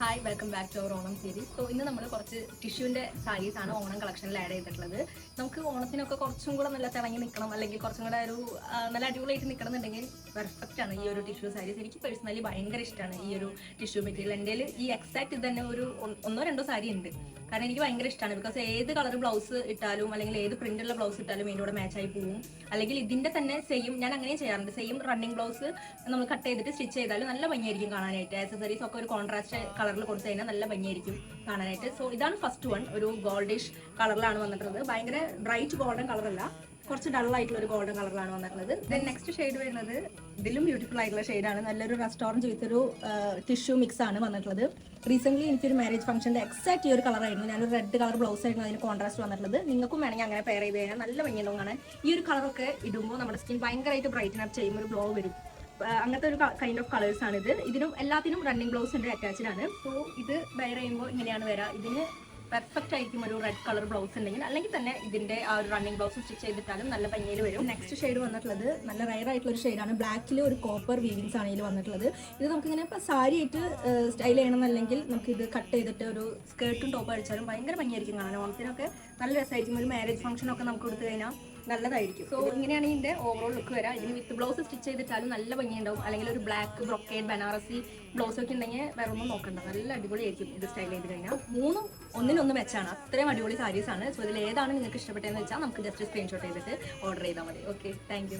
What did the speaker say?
Hi welcome back to our Onam series. So ഇന്ന് നമ്മൾ കുറച്ച് ടിഷ്യൂവിൻ്റെ സാരീസാണ് ഓണം കളക്ഷനിൽ ആഡ് ചെയ്തിട്ടുള്ളത്. നമുക്ക് ഓണത്തിനൊക്കെ കുറച്ചും കൂടെ നല്ല തിളങ്ങി നിൽക്കണം, അല്ലെങ്കിൽ കുറച്ചും കൂടെ ഒരു നല്ല അടിപൊളിയായിട്ട് നിൽക്കണം എന്നുണ്ടെങ്കിൽ പെർഫെക്റ്റ് ആണ് ഈ ഒരു ടിഷ്യൂ സാരീസ്. എനിക്ക് പേഴ്സണലി ഭയങ്കര ഇഷ്ടമാണ് ഈ ഒരു ടിഷ്യൂ മെറ്റീരിയൽ. എൻ്റെ ഈ എക്സാക്ട് ഇത് തന്നെ ഒരു ഒന്നോ രണ്ടോ സാരി ഉണ്ട്. കാരണം എനിക്ക് ഭയങ്കര ഇഷ്ടമാണ്. ബിക്കോസ് ഏത് കളർ ബ്ലൗസ് ഇട്ടാലും അല്ലെങ്കിൽ ഏത് പ്രിന്റുള്ള ബ്ലൗസ് ഇട്ടാലും ഇതിൻ്റെ കൂടെ മാച്ചായി പോകും. അല്ലെങ്കിൽ ഇതിൻ്റെ തന്നെ സെയിം ഞാൻ അങ്ങനെ ചെയ്യാറുണ്ട്. സെയിം റണ്ണിങ് ബ്ലൗസ് നമ്മൾ കട്ട് ചെയ്തിട്ട് സ്റ്റിച്ച് ചെയ്താലും നല്ല ഭംഗിയായിരിക്കും കാണാനായിട്ട്. ആക്സസറീസ് ഒക്കെ ഒരു കോൺട്രാസ്റ്റ് കളറിൽ കൊടുത്തു കഴിഞ്ഞാൽ നല്ല ഭംഗിയായിരിക്കും കാണാനായിട്ട്. സോ ഇതാണ് ഫസ്റ്റ് വൺ. ഒരു ഗോൾഡിഷ് കളറിലാണ് വന്നിട്ടുള്ളത്. ഭയങ്കര ബ്രൈറ്റ് ഗോൾഡൻ കളറല്ല, കുറച്ച് ഡൾ ആയിട്ടുള്ള ഒരു ഗോൾഡൻ കളറിലാണ് വന്നിട്ടുള്ളത്. ദെൻ നെക്സ്റ്റ് ഷെയ്ഡ് വരുന്നത് ഇതിലും ബ്യൂട്ടിഫുൾ ആയിട്ടുള്ള ഷെയ്ഡാണ്. നല്ലൊരു റെസ്റ്റോറൻറ്റ് വിത്തൊരു ടിഷ്യൂ മിക്സ് ആണ് വന്നിട്ടുള്ളത്. റീസെന്റ് എനിക്കൊരു മാരേജ് ഫംഗ്ഷൻ്റെ എക്സാക്ട് ഈ ഒരു കളറായിരുന്നു. ഞാനൊരു റെഡ് കളർ ബ്ലൗസ് ആയിരുന്നു അതിന് കോൺട്രാസ്റ്റ് വന്നിട്ടുള്ളത്. നിങ്ങൾക്കും വേണമെങ്കിൽ അങ്ങനെ പെയർ ചെയ്ത് കഴിഞ്ഞാൽ നല്ല ഭംഗിയുണ്ടാവും കാണാൻ. ഈ ഒരു കളറൊക്കെ ഇടുമ്പോൾ നമ്മുടെ സ്കിൻ ഭയങ്കരമായിട്ട് ബ്രൈറ്റൻ അപ്പ് ചെയ്യും, ഒരു ഗ്ലോ വരും. അങ്ങനത്തെ ഒരു കൈൻഡ് ഓഫ് കളേഴ്സ് ആണ് ഇത്. ഇതിനും എല്ലാത്തിനും റണ്ണിങ് ബ്ലൗസ് ഉണ്ട്, അറ്റാച്ച്ഡ് ആണ്. സോ ഇത് വെയർ ചെയ്യുമ്പോൾ ഇങ്ങനെയാണ് വരിക. ഇതിന് പെർഫെക്റ്റ് ആയിരിക്കും ഒരു റെഡ് കളർ ബ്ലൗസ് ഉണ്ടെങ്കിൽ, അല്ലെങ്കിൽ തന്നെ ഇതിന്റെ ആ ഒരു റണ്ണിങ് ബ്ലൗസ് സ്റ്റിച്ച് ചെയ്തിട്ടാലും നല്ല ഭംഗിയിൽ വരും. നെക്സ്റ്റ് ഷെയ്ഡ് വന്നിട്ടുള്ളത് നല്ല റയർ ആയിട്ടുള്ള ഒരു ഷെയ്ഡാണ്. ബ്ലാക്കിൽ ഒരു കോപ്പർ വീവിങ്സ് ആണ് ഇതിൽ വന്നിട്ടുള്ളത്. ഇത് നമുക്കിങ്ങനെ ഇപ്പോൾ സാരി ആയിട്ട് സ്റ്റൈൽ ചെയ്യണമെന്നല്ലെങ്കിൽ നമുക്ക് ഇത് കട്ട് ചെയ്തിട്ട് ഒരു സ്കേർട്ടും ടോപ്പ് അടിച്ചാലും ഭയങ്കര ഭംഗിയായിരിക്കും കാണാൻ. ഓണത്തിനൊക്കെ നല്ല രസമായിരിക്കും. ഒരു മാരേജ് ഫംഗ്ഷനൊക്കെ നമുക്ക് കൊടുത്തു കഴിഞ്ഞാൽ നല്ലതായിരിക്കും. സോ ഇങ്ങനെയാണ് ഇതിന്റെ ഓവറോൾ ലുക്ക് വരാം. ഇതിന് വിത്ത് ബ്ലൗസ് സ്റ്റിച്ച് ചെയ്തിട്ടാലും നല്ല ഭംഗിയുണ്ടാവും. അല്ലെങ്കിൽ ഒരു ബ്ലാക്ക് ബ്രൊക്കേഡ് ബനാറസി ബ്ലൗസ് ഒക്കെ ഉണ്ടെങ്കിൽ വേറെ ഒന്നും നോക്കണ്ട, നല്ല അടിപൊളിയായിരിക്കും ഇത് സ്റ്റൈൽ ചെയ്ത് കഴിഞ്ഞാൽ. മൂന്നും ഒന്നിനൊന്ന് മെച്ചാണ്, അത്രയും അടിപൊളി സാരീസാണ്. സോ ഇതിൽ ഏതാണ് നിങ്ങൾക്ക് ഇഷ്ടപ്പെട്ടതെന്ന് വെച്ചാൽ നമുക്ക് ജസ്റ്റ് സ്ക്രീൻഷോട്ട് ചെയ്തിട്ട് ഓർഡർ ചെയ്താൽ മതി. Okay, thank you.